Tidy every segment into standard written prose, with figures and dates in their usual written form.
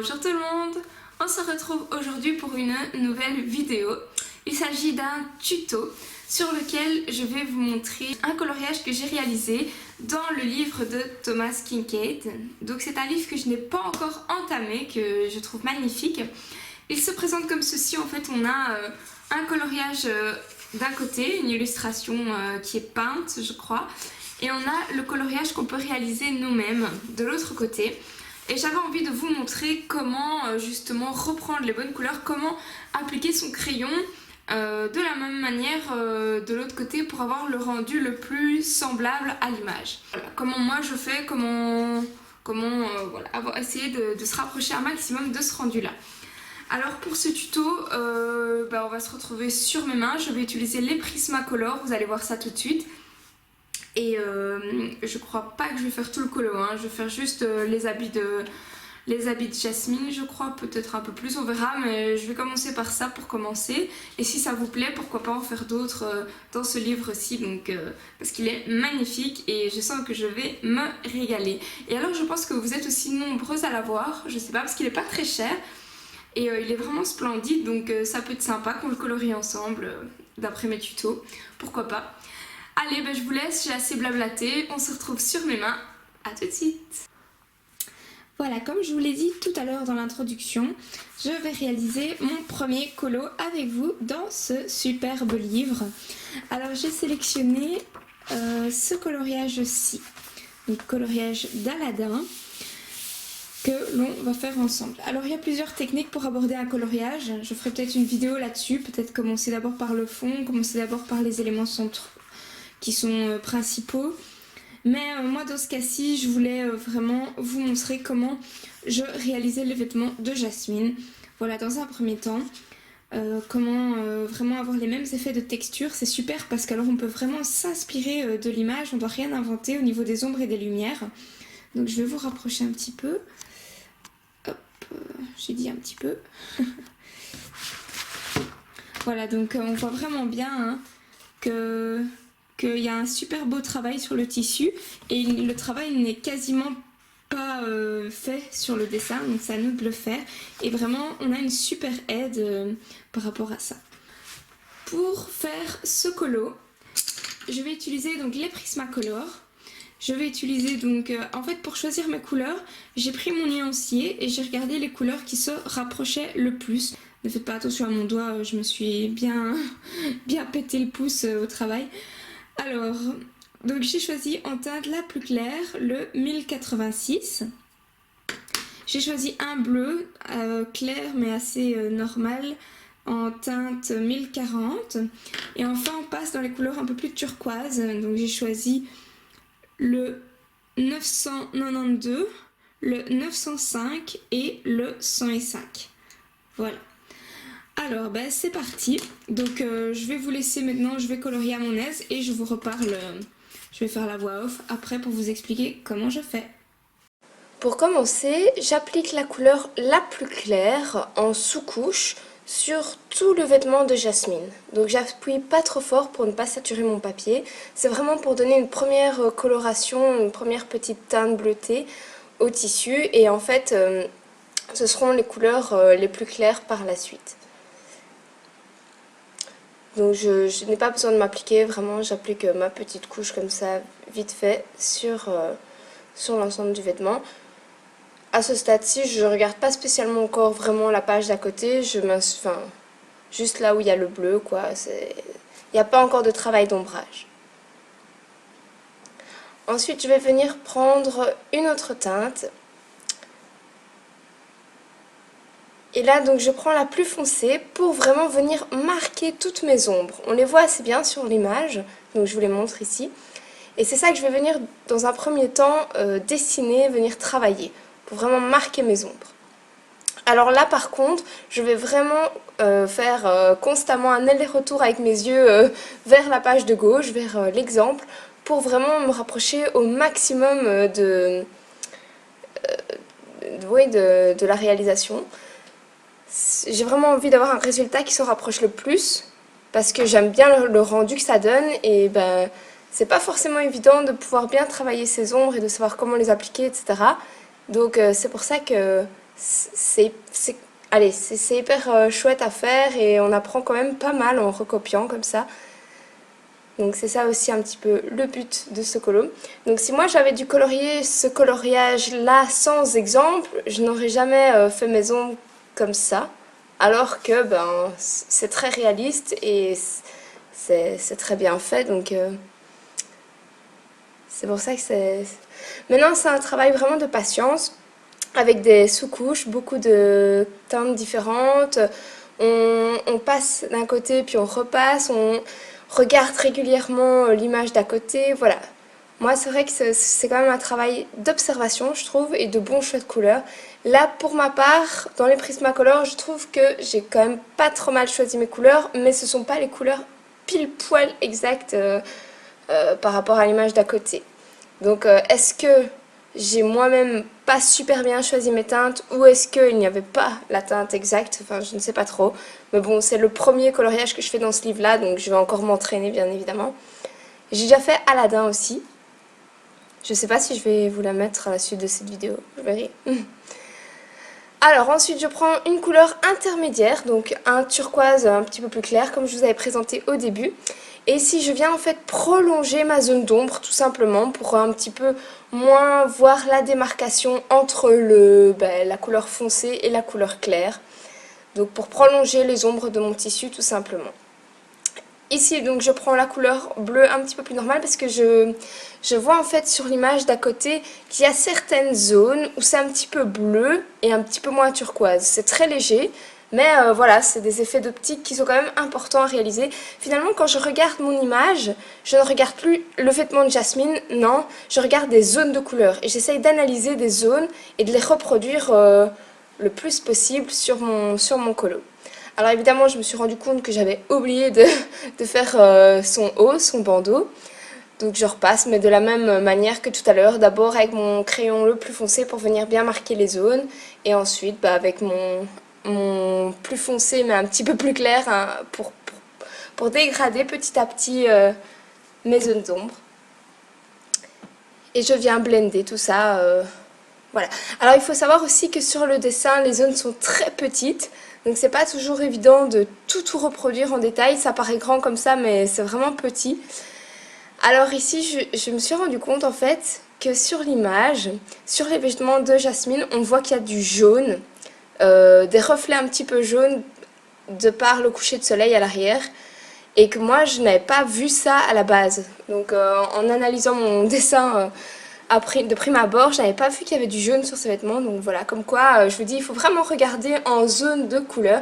Bonjour tout le monde, on se retrouve aujourd'hui pour une nouvelle vidéo. Il s'agit d'un tuto sur lequel je vais vous montrer un coloriage que j'ai réalisé dans le livre de Thomas Kinkade. Donc c'est un livre que je n'ai pas encore entamé, que je trouve magnifique. Il se présente comme ceci, en fait on a un coloriage d'un côté, une illustration qui est peinte je crois, et on a le coloriage qu'on peut réaliser nous-mêmes de l'autre côté. Et j'avais envie de vous montrer comment justement reprendre les bonnes couleurs, comment appliquer son crayon de la même manière de l'autre côté pour avoir le rendu le plus semblable à l'image. Voilà, comment moi je fais, comment voilà, essayer de se rapprocher un maximum de ce rendu là. Alors pour ce tuto, on va se retrouver sur mes mains. Je vais utiliser les Prismacolor, vous allez voir ça tout de suite. Et je crois pas que je vais faire tout le colo, hein. Je vais faire juste les habits de Jasmine, je crois, peut-être un peu plus, on verra, mais je vais commencer par ça pour commencer. Et si ça vous plaît, pourquoi pas en faire d'autres dans ce livre-ci, donc parce qu'il est magnifique et je sens que je vais me régaler. Et alors je pense que vous êtes aussi nombreuses à l'avoir, je sais pas, parce qu'il est pas très cher et il est vraiment splendide, donc ça peut être sympa qu'on le colorie ensemble d'après mes tutos, pourquoi pas. Allez, je vous laisse, j'ai assez blablaté, on se retrouve sur mes mains, à tout de suite. Voilà, comme je vous l'ai dit tout à l'heure dans l'introduction, je vais réaliser mon premier colo avec vous dans ce superbe livre. Alors j'ai sélectionné ce coloriage-ci, donc coloriage d'Aladin, que l'on va faire ensemble. Alors il y a plusieurs techniques pour aborder un coloriage, je ferai peut-être une vidéo là-dessus, peut-être commencer d'abord par le fond, commencer d'abord par les éléments centraux qui sont principaux. Mais moi dans ce cas-ci, je voulais vraiment vous montrer comment je réalisais les vêtements de Jasmine. Voilà, dans un premier temps, comment vraiment avoir les mêmes effets de texture. C'est super parce qu'alors on peut vraiment s'inspirer de l'image, on ne doit rien inventer au niveau des ombres et des lumières. Donc je vais vous rapprocher un petit peu. Hop, j'ai dit un petit peu. Voilà, donc on voit vraiment bien qu'il y a un super beau travail sur le tissu et le travail n'est quasiment pas fait sur le dessin, donc c'est à nous de le faire et vraiment on a une super aide par rapport à ça. Pour faire ce colo, je vais utiliser donc les Prismacolor. Je vais utiliser donc, en fait pour choisir mes couleurs, j'ai pris mon nuancier et j'ai regardé les couleurs qui se rapprochaient le plus. Ne faites pas attention à mon doigt, je me suis bien pété le pouce au travail. Alors, donc j'ai choisi en teinte la plus claire, le 1086. J'ai choisi un bleu clair mais assez normal en teinte 1040. Et enfin on passe dans les couleurs un peu plus turquoise. Donc j'ai choisi le 992, le 905 et le 105. Voilà. Alors c'est parti, donc je vais vous laisser maintenant, je vais colorier à mon aise et je vous reparle, je vais faire la voix off après pour vous expliquer comment je fais. Pour commencer, j'applique la couleur la plus claire en sous-couche sur tout le vêtement de Jasmine. Donc j'appuie pas trop fort pour ne pas saturer mon papier, c'est vraiment pour donner une première coloration, une première petite teinte bleutée au tissu et en fait ce seront les couleurs les plus claires par la suite. Donc je n'ai pas besoin de m'appliquer, vraiment j'applique ma petite couche comme ça, vite fait, sur l'ensemble du vêtement. À ce stade-ci, je ne regarde pas spécialement encore vraiment la page d'à côté, juste là où il y a le bleu, quoi. Il n'y a pas encore de travail d'ombrage. Ensuite, je vais venir prendre une autre teinte. Et là, donc, je prends la plus foncée pour vraiment venir marquer toutes mes ombres. On les voit assez bien sur l'image, donc je vous les montre ici. Et c'est ça que je vais venir, dans un premier temps, dessiner, venir travailler, pour vraiment marquer mes ombres. Alors là, par contre, je vais vraiment faire constamment un aller-retour avec mes yeux vers la page de gauche, vers l'exemple, pour vraiment me rapprocher au maximum de la réalisation. J'ai vraiment envie d'avoir un résultat qui se rapproche le plus parce que j'aime bien le rendu que ça donne et c'est pas forcément évident de pouvoir bien travailler ces ombres et de savoir comment les appliquer, etc. Donc c'est pour ça que allez, c'est hyper chouette à faire et on apprend quand même pas mal en recopiant comme ça. Donc c'est ça aussi un petit peu le but de ce colo. Donc si moi j'avais dû colorier ce coloriage là sans exemple, je n'aurais jamais fait mes ombres comme ça. Alors que ben c'est très réaliste et c'est très bien fait. Donc c'est pour ça que c'est... Maintenant c'est un travail vraiment de patience. Avec des sous-couches, beaucoup de teintes différentes. On passe d'un côté puis on repasse, on regarde régulièrement l'image d'à côté, voilà. Moi c'est vrai que c'est quand même un travail d'observation je trouve et de bons choix de couleurs. Là pour ma part, dans les Prismacolor, je trouve que j'ai quand même pas trop mal choisi mes couleurs, mais ce sont pas les couleurs pile poil exactes par rapport à l'image d'à côté. Donc est-ce que j'ai moi-même pas super bien choisi mes teintes ou est-ce qu'il n'y avait pas la teinte exacte, enfin je ne sais pas trop. Mais bon, c'est le premier coloriage que je fais dans ce livre-là, donc je vais encore m'entraîner bien évidemment. J'ai déjà fait Aladdin aussi. Je sais pas si je vais vous la mettre à la suite de cette vidéo, je verrai. Alors ensuite je prends une couleur intermédiaire, donc un turquoise un petit peu plus clair comme je vous avais présenté au début. Et ici je viens en fait prolonger ma zone d'ombre tout simplement pour un petit peu moins voir la démarcation entre la couleur foncée et la couleur claire. Donc pour prolonger les ombres de mon tissu tout simplement. Ici donc je prends la couleur bleue un petit peu plus normale parce que je vois en fait sur l'image d'à côté qu'il y a certaines zones où c'est un petit peu bleu et un petit peu moins turquoise. C'est très léger. Mais voilà, c'est des effets d'optique qui sont quand même importants à réaliser. Finalement, quand je regarde mon image, je ne regarde plus le vêtement de Jasmine, non, je regarde des zones de couleurs. Et j'essaye d'analyser des zones et de les reproduire le plus possible sur mon colo. Alors évidemment, je me suis rendu compte que j'avais oublié de faire son haut, son bandeau. Donc je repasse, mais de la même manière que tout à l'heure. D'abord avec mon crayon le plus foncé pour venir bien marquer les zones. Et ensuite avec mon plus foncé mais un petit peu plus clair hein, pour dégrader petit à petit mes zones d'ombre. Et je viens blender tout ça. Voilà. Alors il faut savoir aussi que sur le dessin, les zones sont très petites. Donc c'est pas toujours évident de tout reproduire en détail. Ça paraît grand comme ça, mais c'est vraiment petit. Alors ici, je me suis rendu compte en fait que sur l'image, sur les vêtements de Jasmine, on voit qu'il y a du jaune. Des reflets un petit peu jaunes de par le coucher de soleil à l'arrière et que moi je n'avais pas vu ça à la base. Donc en analysant mon dessin de prime abord, je n'avais pas vu qu'il y avait du jaune sur ces vêtements. Donc voilà, comme quoi je vous dis il faut vraiment regarder en zone de couleur.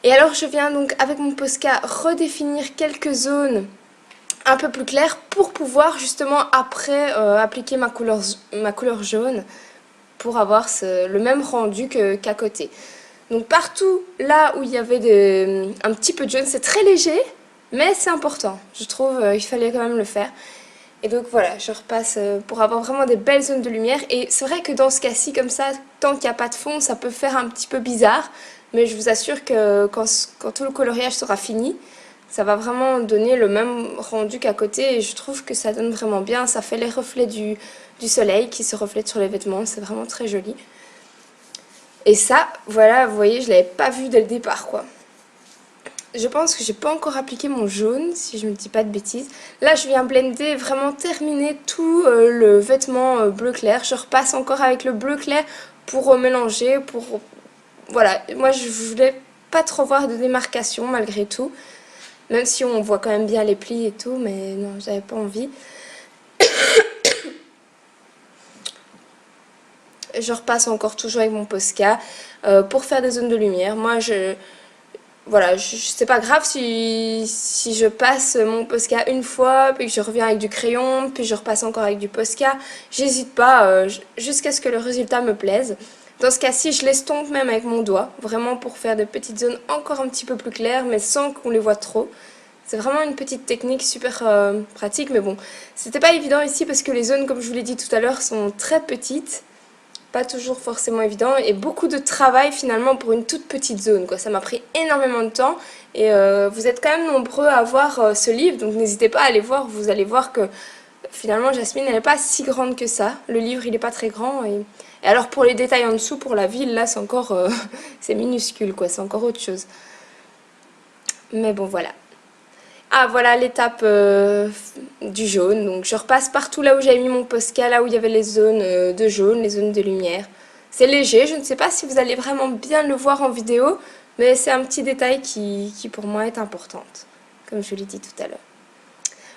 Et alors je viens donc avec mon Posca redéfinir quelques zones un peu plus claires pour pouvoir justement après appliquer ma couleur jaune pour avoir le même rendu qu'à côté. Donc partout là où il y avait un petit peu de jaune, c'est très léger, mais c'est important. Je trouve il fallait quand même le faire. Et donc voilà, je repasse pour avoir vraiment des belles zones de lumière. Et c'est vrai que dans ce cas-ci, comme ça, tant qu'il n'y a pas de fond, ça peut faire un petit peu bizarre. Mais je vous assure que quand tout le coloriage sera fini, ça va vraiment donner le même rendu qu'à côté. Et je trouve que ça donne vraiment bien. Ça fait les reflets du soleil qui se reflètent sur les vêtements. C'est vraiment très joli. Et ça, voilà, vous voyez, je ne l'avais pas vu dès le départ, quoi. Je pense que j'ai pas encore appliqué mon jaune, si je me dis pas de bêtises. Là, je viens blender, vraiment terminer tout le vêtement bleu clair. Je repasse encore avec le bleu clair pour mélanger, pour... Voilà, moi je voulais pas trop voir de démarcation malgré tout. Même si on voit quand même bien les plis et tout, mais non, j'avais pas envie. Je repasse encore toujours avec mon Posca pour faire des zones de lumière. Moi, voilà, c'est pas grave si je passe mon Posca une fois, puis que je reviens avec du crayon, puis je repasse encore avec du Posca. J'hésite pas jusqu'à ce que le résultat me plaise. Dans ce cas-ci, je l'estompe même avec mon doigt, vraiment pour faire des petites zones encore un petit peu plus claires, mais sans qu'on les voit trop. C'est vraiment une petite technique super pratique, mais bon, c'était pas évident ici parce que les zones, comme je vous l'ai dit tout à l'heure, sont très petites. Pas toujours forcément évident et beaucoup de travail finalement pour une toute petite zone, quoi. Ça m'a pris énormément de temps et vous êtes quand même nombreux à voir ce livre, donc n'hésitez pas à aller voir, vous allez voir que finalement Jasmine elle n'est pas si grande que ça. Le livre il n'est pas très grand et alors pour les détails en dessous, pour la ville, là c'est encore c'est minuscule quoi, c'est encore autre chose. Mais bon voilà. Ah voilà l'étape du jaune, donc je repasse partout là où j'avais mis mon Posca, là où il y avait les zones de jaune, les zones de lumière. C'est léger, je ne sais pas si vous allez vraiment bien le voir en vidéo, mais c'est un petit détail qui pour moi est importante, comme je l'ai dit tout à l'heure.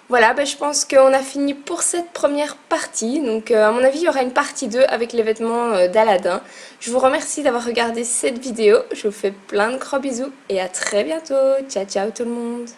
Voilà, je pense qu'on a fini pour cette première partie. Donc à mon avis, il y aura une partie 2 avec les vêtements d'Aladin. Je vous remercie d'avoir regardé cette vidéo. Je vous fais plein de gros bisous et à très bientôt. Ciao, ciao tout le monde.